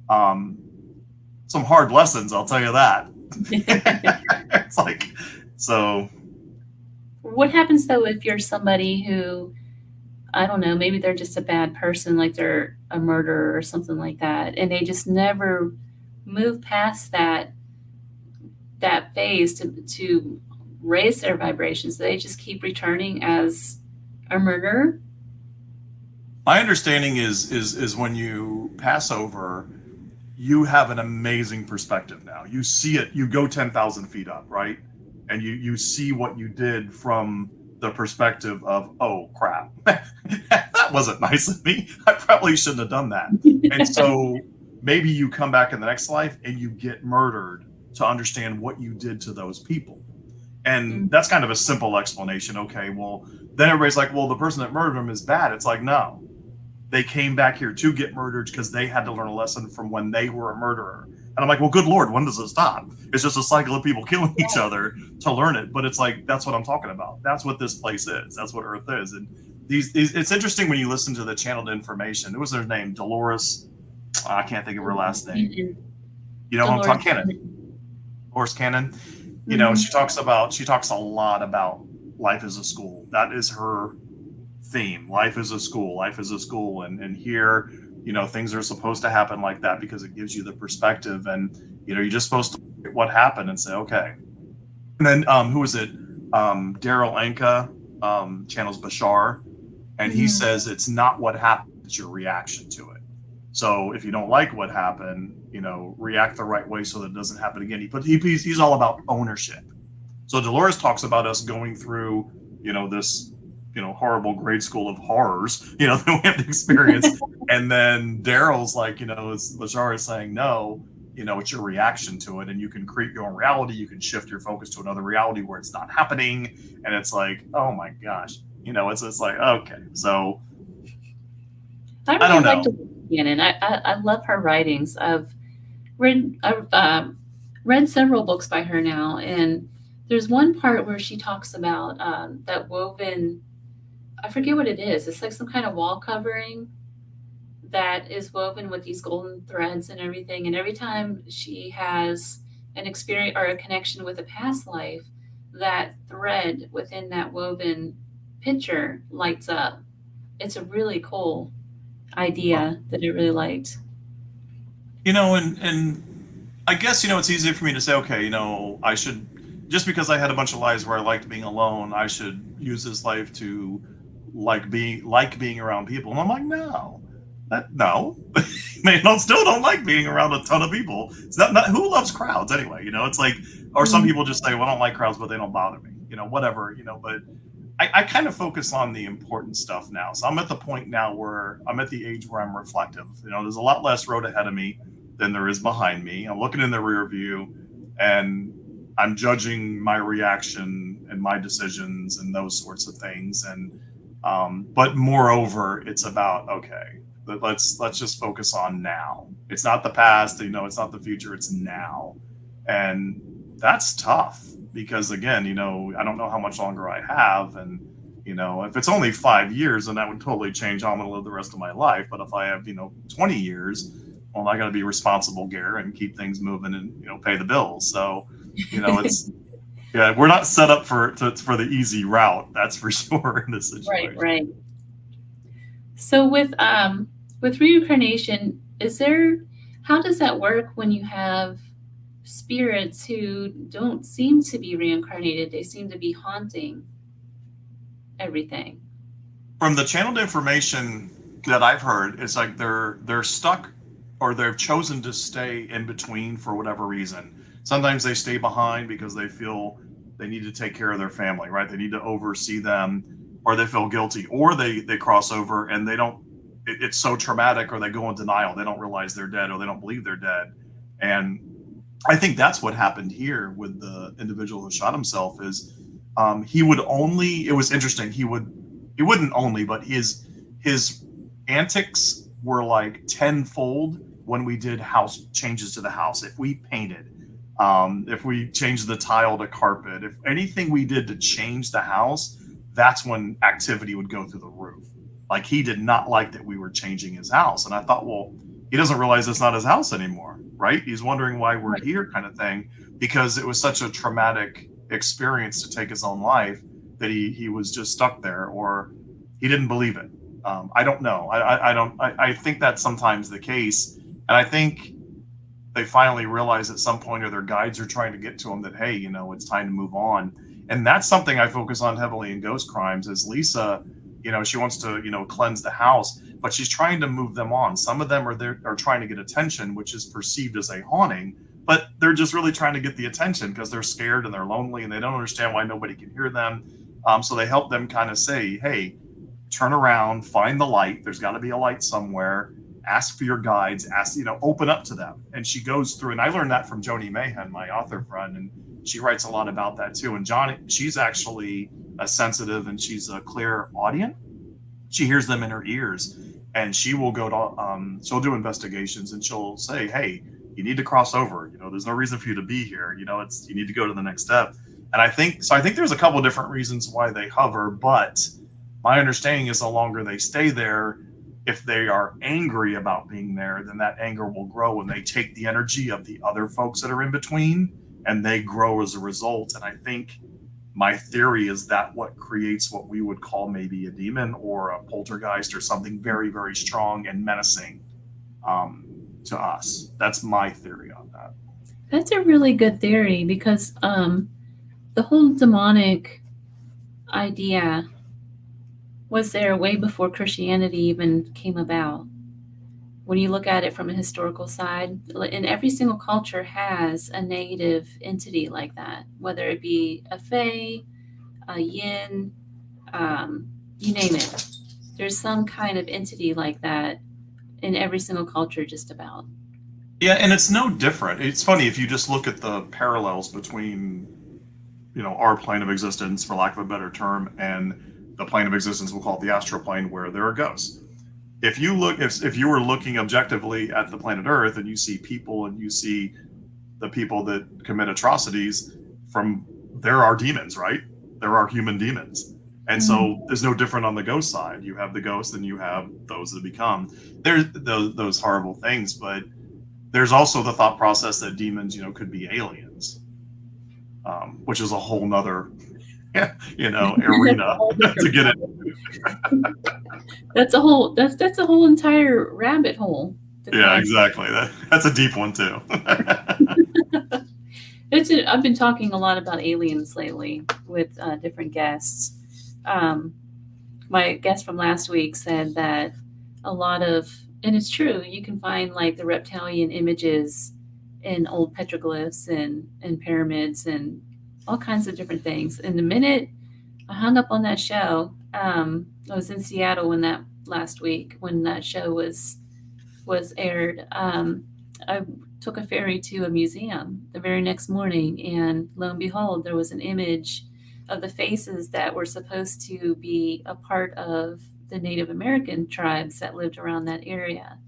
Speaker 2: Some hard lessons, I'll tell you that. It's like, so.
Speaker 1: What happens though if you're somebody who, I don't know, maybe they're just a bad person, like they're a murderer or something like that, and they just never move past that phase to raise their vibrations? They just keep returning as a murderer?
Speaker 2: My understanding is when you pass over, you have an amazing perspective now. You see it, you go 10,000 feet up, right? And you see what you did from the perspective of, oh crap, that wasn't nice of me. I probably shouldn't have done that. And so maybe you come back in the next life and you get murdered to understand what you did to those people. And that's kind of a simple explanation. Okay, well, then everybody's like, well, the person that murdered him is bad. It's like, no, they came back here to get murdered because they had to learn a lesson from when they were a murderer. And I'm like, well, good Lord, when does it stop? It's just a cycle of people killing each other to learn it. But it's like, that's what I'm talking about. That's what this place is. That's what Earth is. And these it's interesting when you listen to the channeled information. What was her name? Dolores. I can't think of her last name. You know what I'm talking? Cannon. Dolores Cannon. You know, she talks a lot about life as a school. That is her theme. Life is a school. Life is a school. And here, things are supposed to happen like that because it gives you the perspective. And, you're just supposed to look at what happened and say, okay. And then who is it? Daryl Anka channels Bashar. And he says it's not what happened, it's your reaction to it. So if you don't like what happened, react the right way so that it doesn't happen again. He's all about ownership. So Dolores talks about us going through, this, horrible grade school of horrors, that we have to experience. And then Daryl's like, as Bashar is saying, no, it's your reaction to it. And you can create your own reality. You can shift your focus to another reality where it's not happening. And it's like, oh my gosh, it's like, okay. So
Speaker 1: I really like to Shannon. I love her writings. I've read several books by her now, and there's one part where she talks about that woven. I forget what it is. It's like some kind of wall covering that is woven with these golden threads and everything. And every time she has an experience or a connection with a past life, that thread within that woven picture lights up. It's a really cool idea that I really liked.
Speaker 2: And I guess, it's easy for me to say, okay, I should, just because I had a bunch of lives where I liked being alone, I should use this life to like being around people. And I'm like, no. Man, I still don't like being around a ton of people. It's not who loves crowds anyway, it's like, or some people just say, well, I don't like crowds, but they don't bother me, whatever, but I kind of focus on the important stuff now. So I'm at the point now where I'm at the age where I'm reflective. There's a lot less road ahead of me than there is behind me. I'm looking in the rear view and I'm judging my reaction and my decisions and those sorts of things. And, but moreover, it's about, okay, let's just focus on now. It's not the past, it's not the future, it's now. And that's tough because again, I don't know how much longer I have. And, if it's only 5 years, then that would totally change how I'm going to live the rest of my life. But if I have, 20 years, well, I got to be responsible, Gare, and keep things moving and, pay the bills. So You know, it's yeah, we're not set up for the easy route. That's for sure in this
Speaker 1: Right,
Speaker 2: situation.
Speaker 1: right. So with reincarnation, is there how does that work when you have spirits who don't seem to be reincarnated? They seem to be haunting everything.
Speaker 2: From the channeled information that I've heard, it's like they're stuck or they've chosen to stay in between for whatever reason. Sometimes they stay behind because they feel they need to take care of their family, right? They need to oversee them, or they feel guilty, or they cross over and they don't. It's so traumatic, or they go in denial. They don't realize they're dead, or they don't believe they're dead. And I think that's what happened here with the individual who shot himself. Is he would only. It was interesting. He wouldn't only, but his antics were like tenfold when we did house changes to the house. If we painted, if we changed the tile to carpet, if anything we did to change the house, that's when activity would go through the roof. Like he did not like that we were changing his house. And I thought, well, he doesn't realize it's not his house anymore, right? He's wondering why we're here, kind of thing, because it was such a traumatic experience to take his own life that he was just stuck there, or he didn't believe it. I don't know. I think that's sometimes the case, and I think they finally realize at some point, or their guides are trying to get to them that, hey, you know, it's time to move on. And that's something I focus on heavily in Ghost Crimes. Is Lisa, you know, she wants to, you know, cleanse the house, but she's trying to move them on. Some of them are trying to get attention, which is perceived as a haunting, but they're just really trying to get the attention because they're scared and they're lonely and they don't understand why nobody can hear them. So they help them kind of say, hey, turn around, find the light. There's got to be a light somewhere. Ask for your guides, ask, you know, open up to them. And she goes through, and I learned that from Joni Mayhem, my author friend, and she writes a lot about that too. And she's actually a sensitive and she's a clairaudient. She hears them in her ears, and she will go to, she'll do investigations, and she'll say, hey, you need to cross over. You know, there's no reason for you to be here. You know, you need to go to the next step. And I think there's a couple of different reasons why they hover, but my understanding is the longer they stay there, if they are angry about being there, then that anger will grow and they take the energy of the other folks that are in between and they grow as a result. And I think my theory is that what creates what we would call maybe a demon or a poltergeist or something very, very strong and menacing to us. That's my theory on that.
Speaker 1: That's a really good theory because the whole demonic idea was there way before Christianity even came about. When you look at it from a historical side, and every single culture has a negative entity like that, whether it be a fae, a yin, you name it. There's some kind of entity like that in every single culture, just about.
Speaker 2: Yeah, and it's no different. It's funny if you just look at the parallels between, you know, our plane of existence, for lack of a better term, and the plane of existence, we'll call it the astral plane, where there are ghosts. If you look, if you were looking objectively at the planet Earth and you see people and you see the people that commit atrocities, there are demons, right? There are human demons. And so there's no different on the ghost side. You have the ghosts and you have those that become those horrible things, but there's also the thought process that demons, you know, could be aliens, which is a whole nother, you know, arena to get it.
Speaker 1: That's a whole entire rabbit hole.
Speaker 2: Yeah, exactly. That's a deep one too.
Speaker 1: I've been talking a lot about aliens lately with different guests. My guest from last week said that a lot of, and it's true, you can find like the reptilian images in old petroglyphs and pyramids and all kinds of different things. And the minute I hung up on that show, I was in Seattle when that last week when that show was aired. I took a ferry to a museum the very next morning, and lo and behold, there was an image of the faces that were supposed to be a part of the Native American tribes that lived around that area.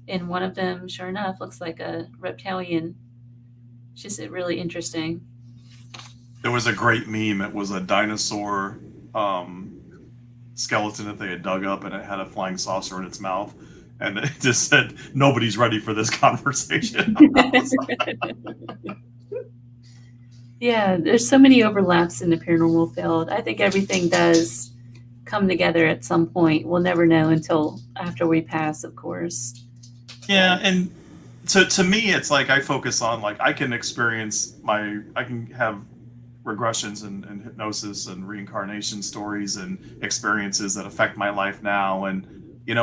Speaker 1: And one of them, sure enough, looks like a reptilian. It's just really interesting.
Speaker 2: There was a great meme. It was a dinosaur skeleton that they had dug up, and it had a flying saucer in its mouth. And it just said, nobody's ready for this conversation.
Speaker 1: Yeah, there's so many overlaps in the paranormal field. I think everything does come together at some point. We'll never know until after we pass, of course.
Speaker 2: Yeah,
Speaker 1: But
Speaker 2: and to me, it's like I focus on like I can have regressions and hypnosis and reincarnation stories and experiences that affect my life now, and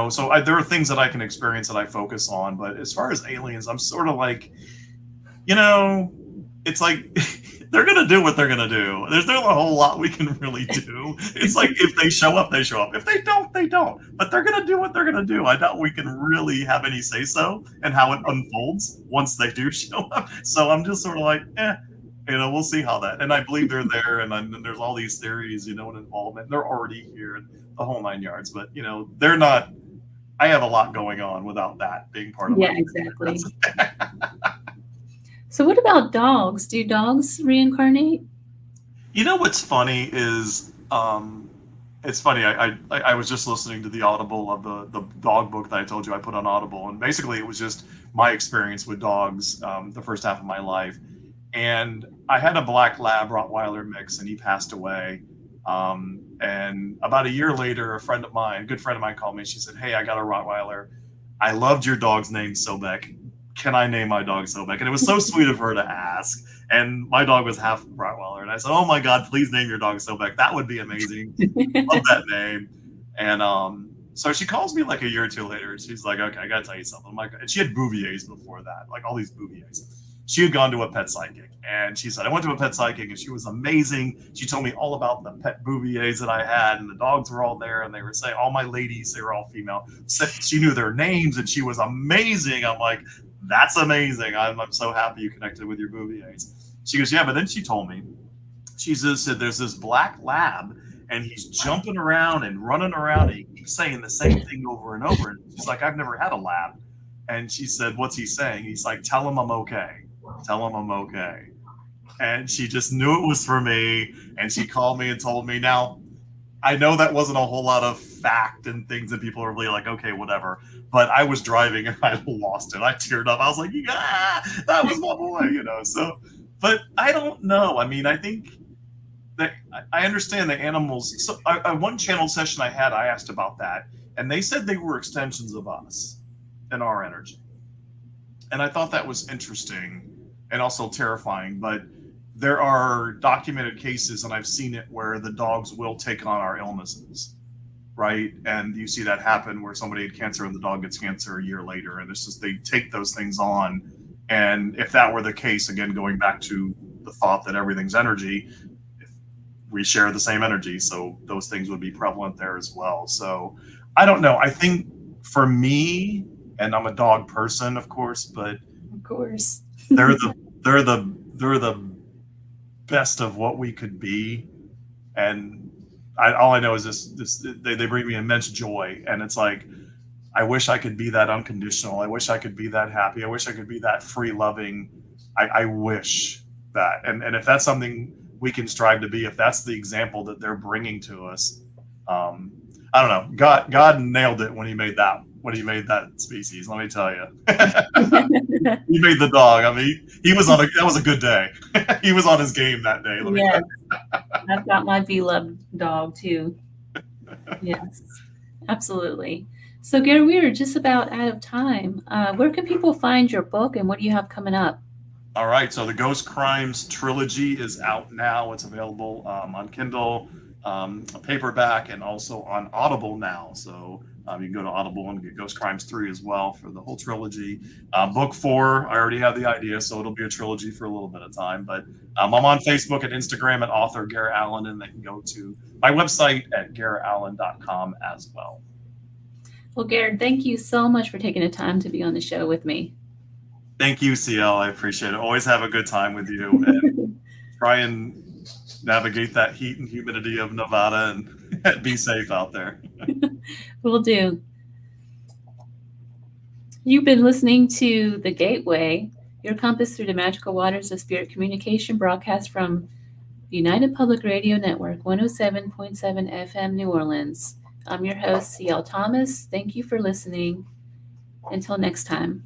Speaker 2: so there are things that I can experience that I focus on. But as far as aliens, I'm sort of like, you know, it's like they're gonna do what they're gonna do. There's not a whole lot we can really do. It's like if they show up, they show up. If they don't, they don't. But they're gonna do what they're gonna do. I doubt we can really have any say so and how it unfolds once they do show up. So I'm just sort of like, we'll see how that. And I believe they're there, and there's all these theories, and involvement. They're already here, and the whole nine yards. But they're not. I have a lot going on without that being part of my
Speaker 1: yeah, exactly. So, what about dogs? Do dogs reincarnate?
Speaker 2: What's funny is it's funny. I was just listening to the Audible of the dog book that I told you I put on Audible, and basically it was just my experience with dogs the first half of my life. And I had a black lab Rottweiler mix, and he passed away. And about a year later, a good friend of mine, called me. She said, "Hey, I got a Rottweiler. I loved your dog's name, Sobek. Can I name my dog Sobek?" And it was so sweet of her to ask. And my dog was half Rottweiler, and I said, "Oh my God, please name your dog Sobek. That would be amazing. Love that name." And so she calls me like a year or two later. She's like, "Okay, I gotta tell you something." I'm like, and she had Bouviers before that, like all these Bouviers. She had gone to a pet psychic, and she said, "I went to a pet psychic, and she was amazing. She told me all about the pet Bouviers that I had, and the dogs were all there, and they were saying all my ladies, they were all female. She knew their names, and she was amazing." I'm like, "That's amazing. I'm so happy you connected with your Bouviers." She goes, "Yeah," but then she told me, she just said, "There's this black lab, and he's jumping around and running around, and he keeps saying the same thing over and over." And she's like, "I've never had a lab." And she said, "What's he saying?" He's like, "Tell him I'm okay. Tell him I'm okay." And she just knew it was for me. And she called me and told me. Now, I know that wasn't a whole lot of fact and things that people are really like, okay, whatever. But I was driving and I lost it. I teared up. I was like, "Yeah, that was my boy." So, but I don't know. I mean, I think that I understand the animals. So, one channel session I had, I asked about that, and they said they were extensions of us and our energy. And I thought that was interesting and also terrifying. But there are documented cases, and I've seen it, where the dogs will take on our illnesses, right? And you see that happen where somebody had cancer and the dog gets cancer a year later, and it's just they take those things on. And if that were the case, again, going back to the thought that everything's energy, if we share the same energy, so those things would be prevalent there as well. So I don't know. I think for me, and I'm a dog person, of course, but
Speaker 1: Of course.
Speaker 2: they're the they're the best of what we could be. And all I know is this they bring me immense joy, and it's like I wish I could be that unconditional. I wish I could be that happy. I wish I could be that free loving. I wish that. And if that's something we can strive to be, if that's the example that they're bringing to us, um, I don't know. God nailed it when he made that species. Let me tell you, he made the dog. I mean, that was a good day. He was on his game that day. Let me tell
Speaker 1: Yes, I've got my beloved dog too. Yes, absolutely. So, Gary, we are just about out of time. Where can people find your book, and what do you have coming up?
Speaker 2: All right, so the Ghost Crimes trilogy is out now. It's available on Kindle, paperback, and also on Audible now. So you can go to Audible and get Ghost Crimes 3 as well for the whole trilogy. Book 4, I already have the idea, so it'll be a trilogy for a little bit of time. But I'm on Facebook and Instagram at author Gare Allen, and they can go to my website at gareallen.com as well.
Speaker 1: Well, Gary, thank you so much for taking the time to be on the show with me.
Speaker 2: Thank you, CL. I appreciate it. Always have a good time with you, and try and navigate that heat and humidity of Nevada, and be safe out there.
Speaker 1: Will do. You've been listening to The Gateway, your compass through the magical waters of spirit communication, broadcast from United Public Radio Network, 107.7 FM, New Orleans. I'm your host, CL Thomas. Thank you for listening. Until next time.